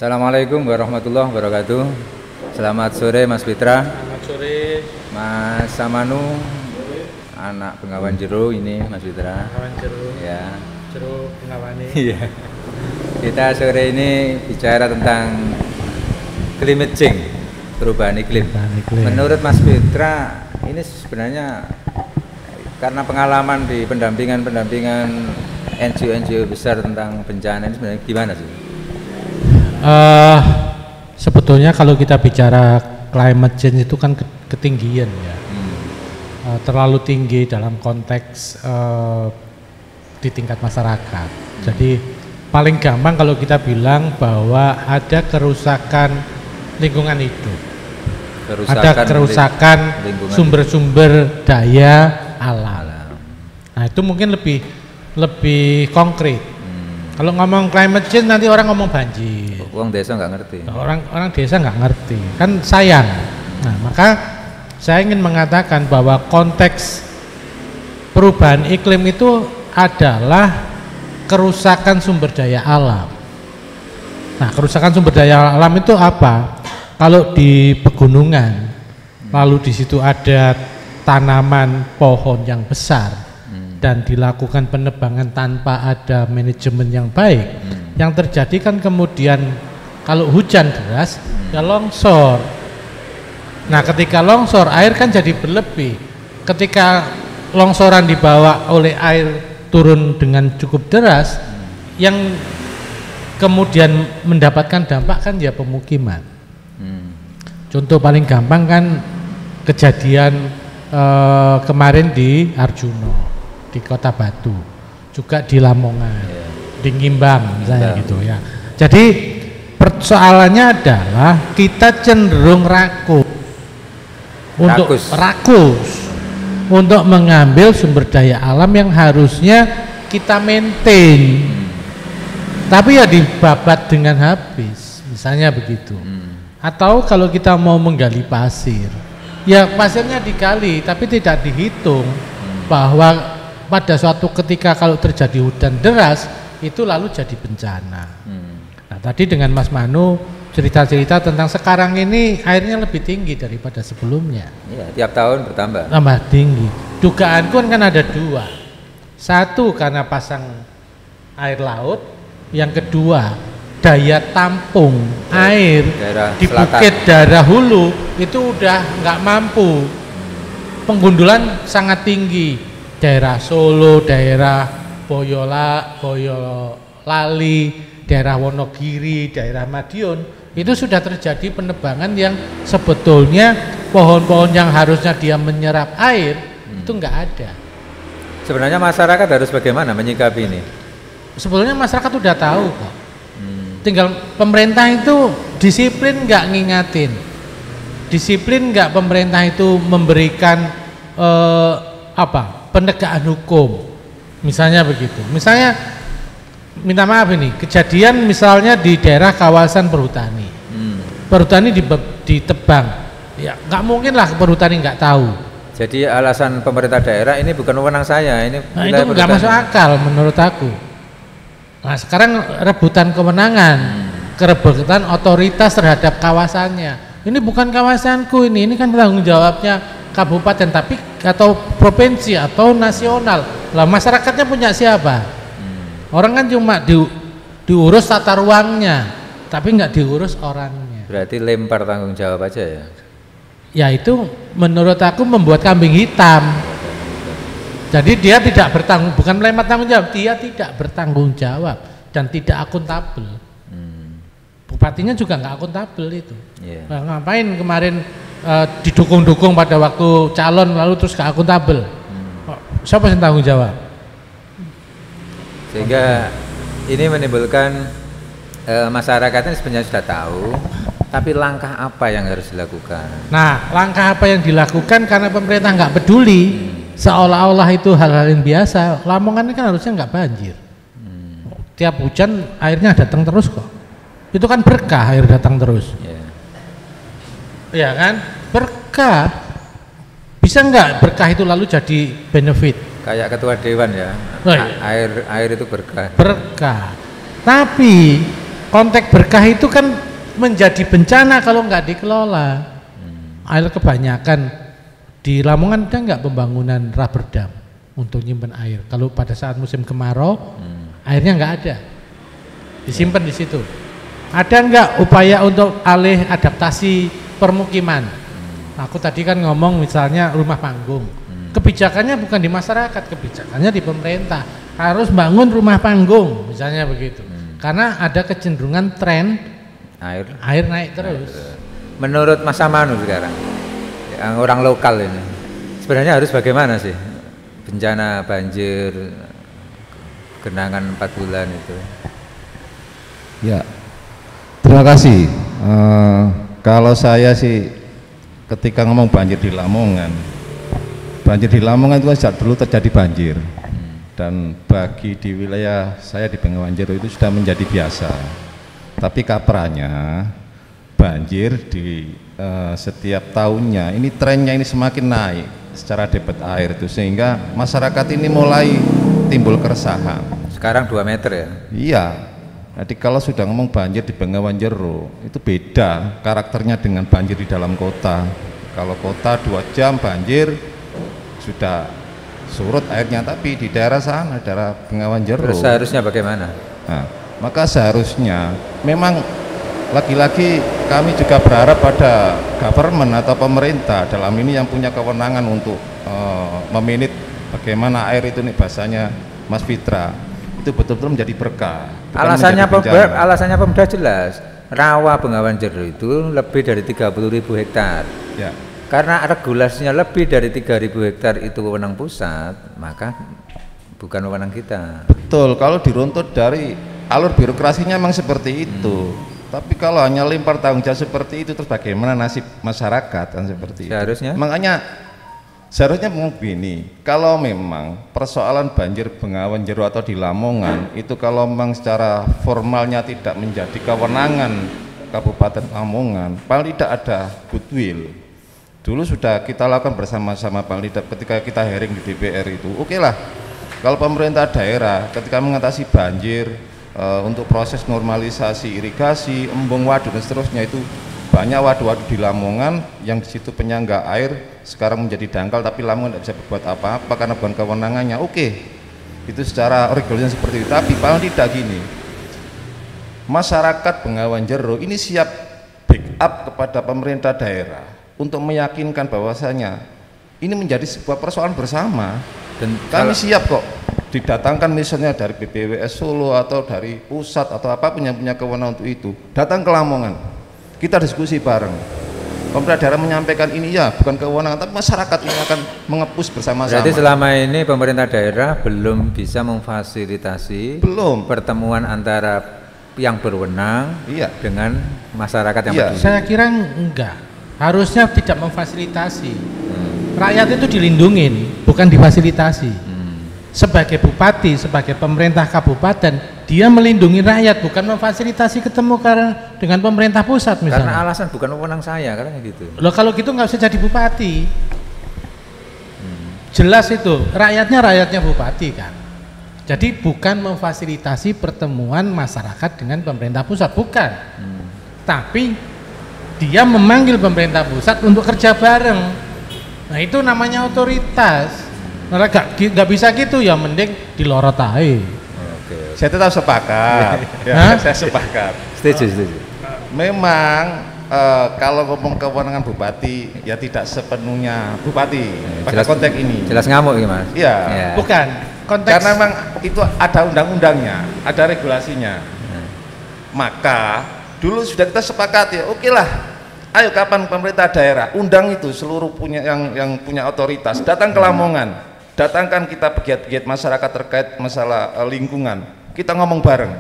Assalamualaikum warahmatullahi wabarakatuh. Selamat sore Mas Fitra. Selamat sore Mas Samanu, anak Bengawan Jero ini Mas Fitra. Bengawan Jero. Ya. Jero Bengawani. Iya. Kita sore ini bicara tentang climate change, perubahan iklim. Menurut Mas Fitra, ini sebenarnya karena pengalaman di pendampingan NGO besar tentang bencana ini sebenarnya gimana sih? Sebetulnya kalau kita bicara climate change itu kan ketinggian ya, terlalu tinggi dalam konteks di tingkat masyarakat. Jadi paling gampang kalau kita bilang bahwa ada kerusakan lingkungan hidup, ada kerusakan sumber-sumber daya alam. Nah itu mungkin lebih konkret. Kalau ngomong climate change nanti orang ngomong banjir. Orang desa nggak ngerti. Orang desa nggak ngerti, kan sayang. Nah maka saya ingin mengatakan bahwa konteks perubahan iklim itu adalah kerusakan sumber daya alam. Nah kerusakan sumber daya alam itu apa? Kalau di pegunungan, lalu di situ ada tanaman pohon yang besar dan dilakukan penebangan tanpa ada manajemen yang baik, yang terjadi kan kemudian kalau hujan deras ya longsor. Nah ketika longsor air kan jadi berlebih, ketika longsoran dibawa oleh air turun dengan cukup deras, yang kemudian mendapatkan dampak kan ya pemukiman. Contoh paling gampang kan kejadian kemarin di Arjuno, di Kota Batu, juga di Lamongan, di Ngimbang misalnya gitu ya. Jadi persoalannya adalah kita cenderung rakus untuk mengambil sumber daya alam yang harusnya kita maintain, tapi ya dibabat dengan habis, misalnya begitu. Atau kalau kita mau menggali pasir, ya pasirnya digali tapi tidak dihitung bahwa pada suatu ketika kalau terjadi hujan deras itu lalu jadi bencana. Nah tadi dengan Mas Manu cerita-cerita tentang sekarang ini airnya lebih tinggi daripada sebelumnya. Iya, tiap tahun bertambah. Tambah tinggi. Dugaanku kan ada dua. Satu karena pasang air laut, yang kedua daya tampung air di bukit daerah hulu itu udah nggak mampu. Penggundulan sangat tinggi. Daerah Solo, daerah Boyolali, daerah Wonogiri, daerah Madiun itu sudah terjadi penebangan yang sebetulnya pohon-pohon yang harusnya dia menyerap air itu nggak ada. Sebenarnya masyarakat harus bagaimana menyikapi ini? Sebetulnya masyarakat udah tahu kok. Tinggal pemerintah itu disiplin nggak ngingatin, disiplin nggak pemerintah itu memberikan penegakan hukum, misalnya begitu. Misalnya minta maaf ini kejadian misalnya di daerah kawasan perhutani, perhutani ditebang, ya nggak mungkin lah perhutani nggak tahu. Jadi alasan pemerintah daerah ini bukan wewenang saya, ini itu nggak masuk akal menurut aku. Nah sekarang rebutan kewenangan, kerebutan otoritas terhadap kawasannya. Ini bukan kawasanku, ini kan tanggung jawabnya kabupaten tapi atau provinsi atau nasional. Lah masyarakatnya punya siapa? Orang kan cuma diurus tata ruangnya, tapi nggak diurus orangnya. Berarti lempar tanggung jawab aja ya? Ya itu menurut aku membuat kambing hitam. Jadi dia tidak bertanggung, bukan melempar tanggung jawab, dia tidak bertanggung jawab dan tidak akuntabel. Bupatinya juga nggak akuntabel itu. Nah, ngapain kemarin didukung-dukung pada waktu calon lalu terus gak akuntabel? Siapa yang tanggung jawab? Sehingga ini menimbulkan masyarakatnya sebenarnya sudah tahu, tapi langkah apa yang harus dilakukan? Nah, langkah apa yang dilakukan karena pemerintah nggak peduli, seolah-olah itu hal-hal yang biasa. Lamongan ini kan harusnya nggak banjir. Tiap hujan airnya datang terus kok. Itu kan berkah air datang terus. Ya kan, berkah. Bisa nggak berkah itu lalu jadi benefit? Kayak ketua dewan ya, air itu berkah. Berkah. Tapi konteks berkah itu kan menjadi bencana kalau nggak dikelola. Air kebanyakan di Lamongan ada nggak pembangunan rubber dam untuk nyimpen air? Kalau pada saat musim kemarau, airnya nggak ada, disimpan di situ. Ada nggak upaya untuk alih adaptasi permukiman? Aku tadi kan ngomong misalnya rumah panggung. Kebijakannya bukan di masyarakat, kebijakannya di pemerintah. Harus bangun rumah panggung, misalnya begitu. Karena ada kecenderungan tren air naik terus. Menurut Mas Amanu sekarang, yang orang lokal ini, sebenarnya harus bagaimana sih bencana banjir, genangan 4 bulan itu? Ya, terima kasih. Kalau saya sih ketika ngomong banjir di Lamongan itu sejak dulu terjadi banjir, dan bagi di wilayah saya di Bengawan Jero itu sudah menjadi biasa. Tapi kapranya banjir di setiap tahunnya ini trennya ini semakin naik secara debit air itu, sehingga masyarakat ini mulai timbul keresahan. Sekarang 2 meter ya? Iya. Jadi kalau sudah ngomong banjir di Bengawan Jero itu beda karakternya dengan banjir di dalam kota. Kalau kota 2 jam banjir sudah surut airnya, tapi di daerah sana, daerah Bengawan Jero. Terus seharusnya bagaimana? Nah, maka seharusnya memang lagi-lagi kami juga berharap pada government atau pemerintah dalam ini yang punya kewenangan untuk memanage bagaimana air itu nih, bahasanya Mas Fitra, itu betul-betul menjadi berkah. Alasannya Pemda jelas. Rawa Bengawan Jero itu lebih dari 30.000 hektar. Ya. Karena regulasinya lebih dari 3.000 hektar itu wewenang pusat, maka bukan wewenang kita. Betul, kalau diruntut dari alur birokrasinya memang seperti itu. Tapi kalau hanya lempar tanggung jawab seperti itu, terus bagaimana nasib masyarakat kan seperti seharusnya? Itu. Makanya seharusnya begini, kalau memang persoalan banjir Bengawan Jero atau di Lamongan itu kalau memang secara formalnya tidak menjadi kewenangan Kabupaten Lamongan, paling tidak ada goodwill. Dulu sudah kita lakukan bersama-sama paling tidak ketika kita hearing di DPR itu. Oke lah, kalau pemerintah daerah ketika mengatasi banjir, untuk proses normalisasi irigasi, embung waduk dan seterusnya, itu banyak waduk-waduk di Lamongan yang di situ penyangga air sekarang menjadi dangkal, tapi Lamongan tidak bisa berbuat apa-apa karena bukan kewenangannya. Oke, itu secara regulasinya seperti itu. Tapi paling tidak gini, masyarakat Bengawan Jero ini siap backup kepada pemerintah daerah untuk meyakinkan bahwasanya ini menjadi sebuah persoalan bersama, dan kami siap kok didatangkan misalnya dari BPWS Solo atau dari pusat atau apapun yang punya kewenangan untuk itu, datang ke Lamongan, kita diskusi bareng. Pemerintah daerah menyampaikan ini ya bukan kewenangan, tapi masyarakat ini akan mengepus bersama-sama. Berarti selama ini pemerintah daerah belum bisa memfasilitasi pertemuan antara yang berwenang dengan masyarakat yang peduli. Saya kira enggak. Harusnya tidak memfasilitasi. Rakyat itu dilindungin, bukan difasilitasi. Sebagai bupati, sebagai pemerintah kabupaten, dia melindungi rakyat, bukan memfasilitasi ketemu dengan pemerintah pusat misalnya. Karena alasan bukan wewenang saya, karena gitu. Loh, kalau gitu nggak usah jadi bupati. Jelas itu, rakyatnya bupati kan. Jadi bukan memfasilitasi pertemuan masyarakat dengan pemerintah pusat, bukan. Tapi dia memanggil pemerintah pusat untuk kerja bareng. Nah itu namanya otoritas. Nah nggak bisa gitu ya, mending dilorot aja. Saya tetap sepakat. Saya sepakat. Setuju. Memang kalau ngomong kewenangan bupati ya tidak sepenuhnya bupati pada konteks ini. Jelas ngamuk ya Mas? Iya. Bukan. Konteks. Karena memang itu ada undang-undangnya, ada regulasinya. Maka dulu sudah kita sepakati, oke lah, ayo kapan pemerintah daerah undang itu seluruh yang punya otoritas datang ke Lamongan, datangkan kita pegiat-pegiat masyarakat terkait masalah lingkungan, kita ngomong bareng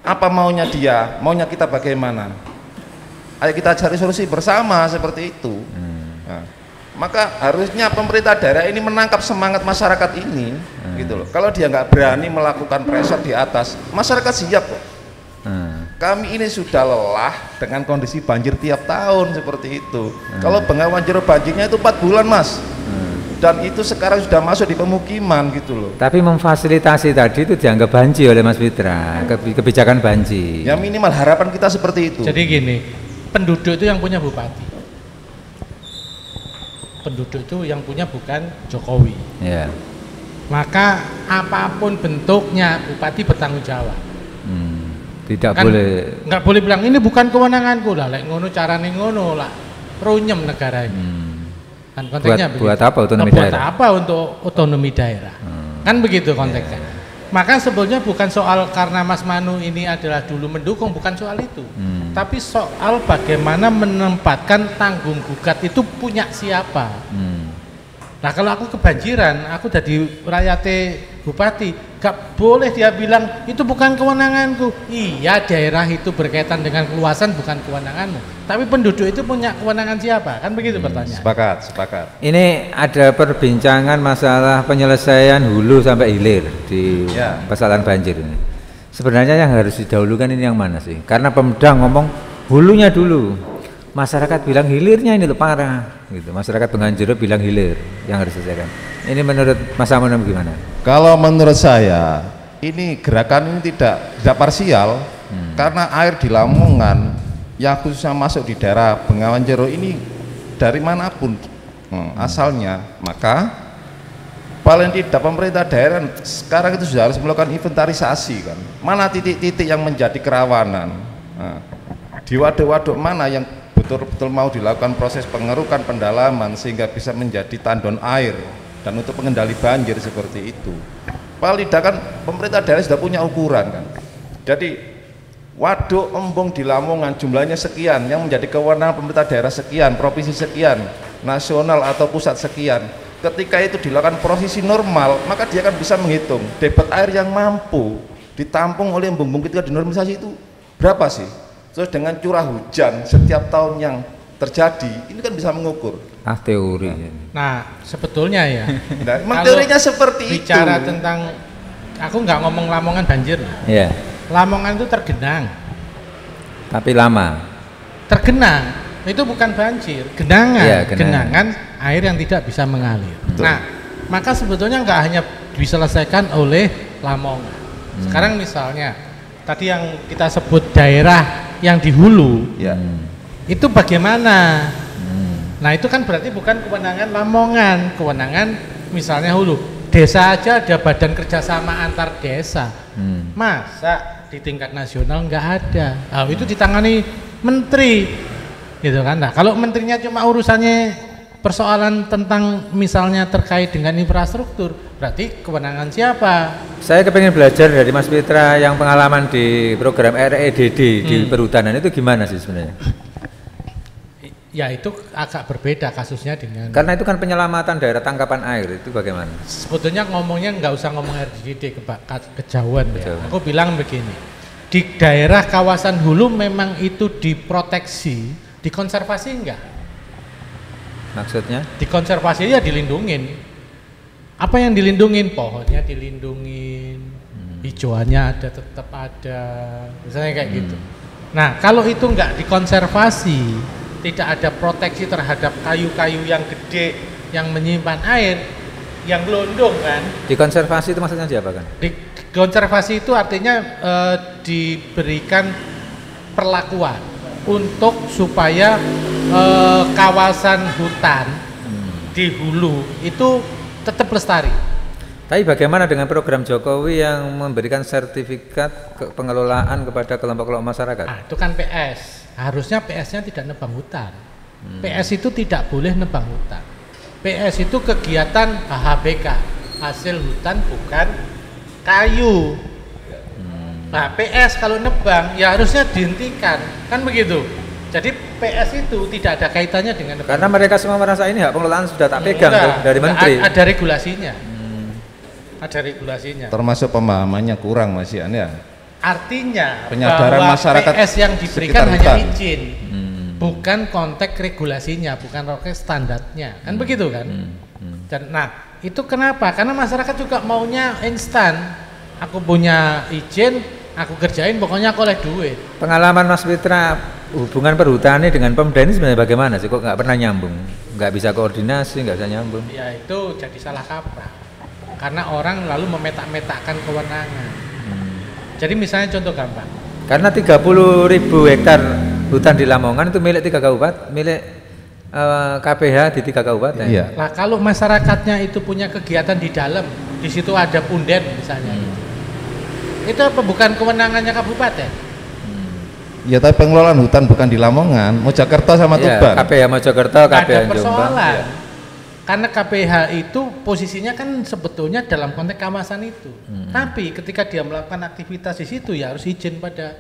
apa maunya dia, maunya kita bagaimana, ayo kita cari solusi bersama seperti itu. Nah, maka harusnya pemerintah daerah ini menangkap semangat masyarakat ini, gitu loh. Kalau dia nggak berani melakukan pressure di atas, masyarakat siap kok. Kami ini sudah lelah dengan kondisi banjir tiap tahun seperti itu. Kalau Bengawan Jero banjirnya itu 4 bulan Mas, dan itu sekarang sudah masuk di pemukiman gitu loh. Tapi memfasilitasi tadi itu dianggap banci oleh Mas Fitra, kebijakan banci. Ya minimal harapan kita seperti itu. Jadi gini, penduduk itu yang punya bupati. Penduduk itu yang punya bukan Jokowi. Ya. Maka apapun bentuknya bupati bertanggung jawab. Tidak Kan boleh. nggak boleh bilang ini bukan kewenanganku lah, lek ngono carane ngono lah, runyem negara ini. Kan konteksnya Buat apa otonomi buat daerah? apa untuk otonomi daerah? Kan begitu konteksnya. Maka sebetulnya bukan soal karena Mas Manu ini adalah dulu mendukung, bukan soal itu. Tapi soal bagaimana menempatkan tanggung gugat itu punya siapa. Nah kalau aku kebanjiran, aku jadi rakyate bupati, gak boleh dia bilang itu bukan kewenanganku. Iya, daerah itu berkaitan dengan keluasan bukan kewenanganmu. Tapi penduduk itu punya kewenangan siapa? Kan begitu pertanyaan. Sepakat. Ini ada perbincangan masalah penyelesaian hulu sampai hilir di persoalan banjir ini. Sebenarnya yang harus didahulukan ini yang mana sih? Karena Pemda ngomong hulunya dulu, masyarakat bilang hilirnya ini loh parah gitu. Masyarakat Benganjero bilang hilir yang harus diselesaikan. Ini menurut Mas Amun gimana? Kalau menurut saya ini gerakan ini tidak parsial karena air di Lamongan yang khususnya masuk di daerah Bengawan Jero ini dari manapun asalnya, maka paling tidak pemerintah daerah sekarang itu sudah harus melakukan inventarisasi kan, mana titik-titik yang menjadi kerawanan, di waduk-waduk mana yang betul-betul mau dilakukan proses pengerukan pendalaman sehingga bisa menjadi tandon air dan untuk pengendali banjir seperti itu. Paling tidak kan pemerintah daerah sudah punya ukuran kan. Jadi waduk embung di Lamongan jumlahnya sekian, yang menjadi kewenangan pemerintah daerah sekian, provinsi sekian, nasional atau pusat sekian. Ketika itu dilakukan prosesi normal, maka dia akan bisa menghitung debit air yang mampu ditampung oleh embung-embung ketika dinormalisasi itu berapa sih. Terus dengan curah hujan setiap tahun yang terjadi, ini kan bisa mengukur. Teori. Nah, sebetulnya ya. Nah, memang teorinya seperti bicara itu. tentang, aku nggak ngomong Lamongan banjir. Iya. Lamongan itu tergenang. Tapi lama. Tergenang, itu bukan banjir, genangan. Iya, genangan air yang tidak bisa mengalir. Betul. Nah, maka sebetulnya nggak hanya diselesaikan oleh Lamongan. Sekarang misalnya, tadi yang kita sebut daerah yang di hulu, itu bagaimana? Nah itu kan berarti bukan kewenangan Lamongan, kewenangan misalnya hulu. Desa aja ada badan kerjasama antar desa, masa di tingkat nasional nggak ada? Nah, itu ditangani menteri, gitu kan? Nah kalau menterinya cuma urusannya persoalan tentang misalnya terkait dengan infrastruktur, berarti kewenangan siapa? Saya kepengen belajar dari Mas Fitra yang pengalaman di program REDD di perhutanan itu gimana sih sebenarnya? Ya itu agak berbeda kasusnya dengan. Karena itu kan penyelamatan daerah tangkapan air, itu bagaimana? Sebetulnya ngomongnya nggak usah ngomong RDD kejauhan ya. Aku bilang begini, di daerah kawasan hulu memang itu diproteksi, dikonservasi enggak? Maksudnya? Dikonservasi ya dilindungin. Apa yang dilindungin? Pohonnya dilindungin, hijauannya ada, tetap ada, misalnya kayak gitu. Nah kalau itu enggak dikonservasi, tidak ada proteksi terhadap kayu-kayu yang gede yang menyimpan air, yang gelondong kan. Dikonservasi itu maksudnya siapa kan? Dikonservasi itu artinya diberikan perlakuan untuk supaya kawasan hutan di hulu itu tetap lestari. Tapi bagaimana dengan program Jokowi yang memberikan sertifikat pengelolaan kepada kelompok-kelompok masyarakat? Itu kan PS. Harusnya PS-nya tidak nebang hutan. PS itu tidak boleh nebang hutan. PS itu kegiatan HHBK, hasil hutan bukan kayu. Nah, PS kalau nebang ya harusnya dihentikan, kan begitu. Jadi PS itu tidak ada kaitannya dengan nebang. Karena mereka semua merasa ini hak pengelolaan sudah tak pegang dari menteri. Ada regulasinya. Ada regulasinya. Termasuk pemahamannya kurang Mas Ian ya. Artinya penyadaran bahwa masyarakat PS yang diberikan hanya hutan. izin, bukan konteks regulasinya, bukan konteks standarnya, kan begitu kan? Dan nah itu kenapa? Karena masyarakat juga maunya instan. Aku punya izin, aku kerjain, pokoknya aku oleh duit. Pengalaman Mas Fitra hubungan perhutani dengan Pemda ini sebenarnya bagaimana sih? Kok nggak pernah nyambung? Nggak bisa koordinasi, nggak bisa nyambung? Ya itu jadi salah kaprah. Karena orang lalu memetak-metakkan kewenangan. Jadi misalnya contoh gampang. Karena 30.000 hektar hutan di Lamongan itu milik 3 kabupaten, milik KPH di 3 kabupaten. Iya. Nah kalau masyarakatnya itu punya kegiatan di dalam, di situ ada punden misalnya, itu apa bukan kewenangannya kabupaten? Ya tapi pengelolaan hutan bukan di Lamongan, Mojokerto sama Iya, Tuban. KPH Mojokerto, Nggak KPH ada Jombang. persoalan. Karena KPH itu posisinya kan sebetulnya dalam konteks kawasan itu. Tapi ketika dia melakukan aktivitas di situ ya harus izin pada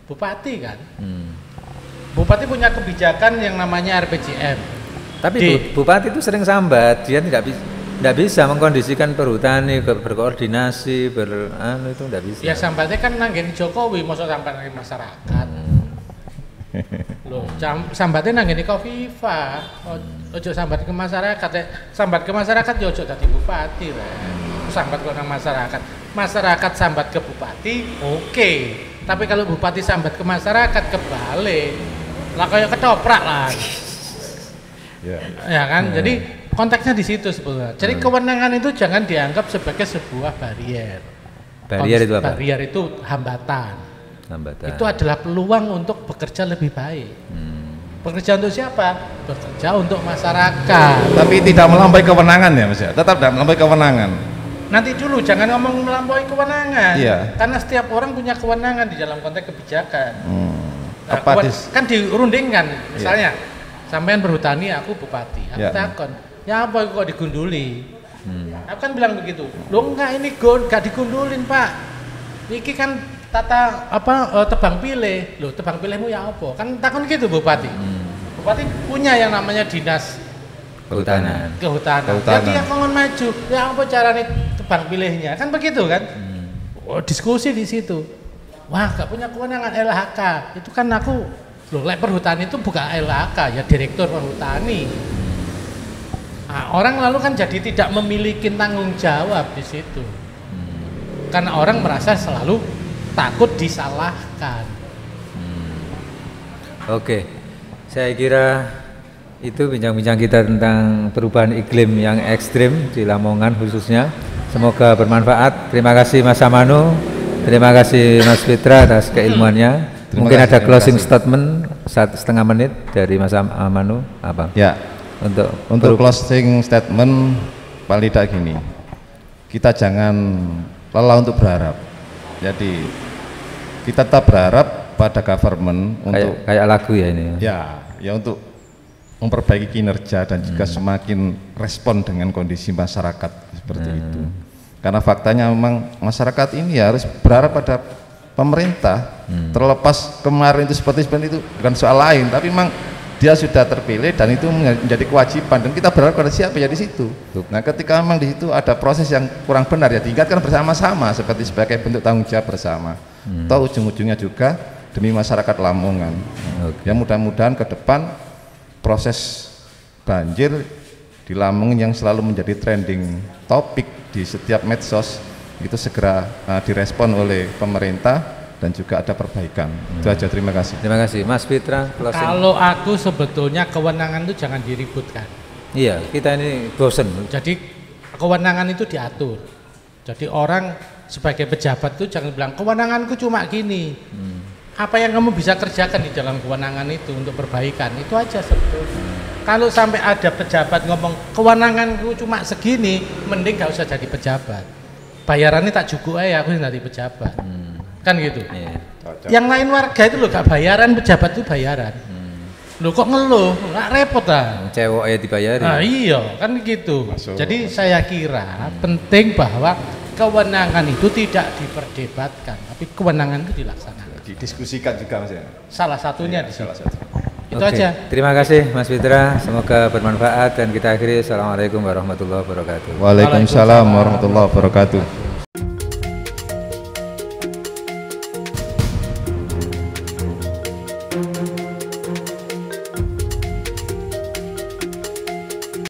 bupati kan. Bupati punya kebijakan yang namanya RPJM. Tapi bupati itu sering sambat, dia tidak bisa mengkondisikan perhutani, berkoordinasi, itu tidak bisa. Ya sambatnya kan nanggeni Jokowi, masuk sambat nanggeni masyarakat. Loh, sambatnya nanggeni Kofifa. Ojo sambat ke masyarakat, sambat ke masyarakat ya ojo dadi bupati lah. Sambat ke masyarakat. Masyarakat sambat ke bupati, oke. Tapi kalau bupati sambat ke masyarakat kebalik. Lah kayak ketoprak lah. Ya kan? Jadi konteksnya di situ sebetulnya. Jadi kewenangan itu jangan dianggap sebagai sebuah barrier. Barrier itu apa? Barrier itu hambatan. Itu adalah peluang untuk bekerja lebih baik. Bekerja untuk siapa? Bekerja untuk masyarakat. Tapi tidak melampaui kewenangan ya Mas ya. Tetap tidak melampaui kewenangan. Nanti dulu jangan ngomong melampaui kewenangan. Iya. Karena setiap orang punya kewenangan di dalam konteks kebijakan. Nah, kan dirundingkan. Misalnya sampean berhutani, aku bupati. Aku takon, ya apa kok digunduli? Aku kan bilang begitu. Loh enggak, ini enggak digundulin Pak. Iki kan tata tebang pilih. Loh tebang pilihmu ya apa? Kan takon gitu bupati. Bupati punya yang namanya dinas kehutanan. Ya dia ngomong maju. Ya apa caranya tebang pilihnya? Kan begitu kan? Oh, diskusi di situ. Wah, gak punya kewenangan LHK. Itu kan aku loh, lek perhutani itu bukan LHK, ya direktur perhutani. Nah, orang lalu kan jadi tidak memiliki tanggung jawab di situ. Karena orang merasa selalu takut disalahkan. Oke, saya kira itu bincang-bincang kita tentang perubahan iklim yang ekstrim di Lamongan khususnya. Semoga bermanfaat. Terima kasih Mas Amanu, terima kasih Mas Fitra atas keilmuannya. Mungkin ada closing statement 1,5 menit dari Mas Amanu apa? Ya. Untuk closing statement paling tidak gini. Kita jangan lelah untuk berharap. Jadi kita tetap berharap pada government untuk kayak lagu ya ini. Ya untuk memperbaiki kinerja dan juga semakin respon dengan kondisi masyarakat seperti itu. Karena faktanya memang masyarakat ini harus berharap pada pemerintah. Terlepas kemarin itu seperti itu bukan soal lain, tapi memang dia sudah terpilih dan itu menjadi kewajiban dan kita berharap pada siapa ya di situ. Nah, ketika memang di situ ada proses yang kurang benar ya diingatkan bersama-sama sebagai bentuk tanggung jawab bersama. Toh ujung-ujungnya juga demi masyarakat Lamongan. Ya mudah-mudahan ke depan proses banjir di Lamongan yang selalu menjadi trending topik di setiap medsos itu segera direspon oleh pemerintah dan juga ada perbaikan. Itu aja, terima kasih. Terima kasih Mas Fitra. Closing. Kalau aku sebetulnya kewenangan itu jangan diributkan. Iya, kita ini bosen. Jadi kewenangan itu diatur. Jadi orang sebagai pejabat itu jangan bilang kewenanganku cuma gini. Apa yang kamu bisa kerjakan di dalam kewenangan itu untuk perbaikan, itu aja sebetulnya. Kalau sampai ada pejabat ngomong kewenanganku cuma segini, mending gak usah jadi pejabat. Bayarannya tak cukup aja aku jadi pejabat. Kan gitu. Yang lain warga itu loh gak bayaran, pejabat itu bayaran. Loh kok ngeluh, nggak repot lah. Cewek ya dibayari. Nah, iya kan gitu. Jadi saya kira penting bahwa kewenangan itu tidak diperdebatkan, tapi kewenangan itu dilaksanakan. Didiskusikan juga Mas ya. Salah satunya di situ. Itu Oke. aja. Terima kasih Mas Fitra, semoga bermanfaat dan kita akhiri. Assalamualaikum warahmatullahi wabarakatuh. Waalaikumsalam warahmatullahi wabarakatuh.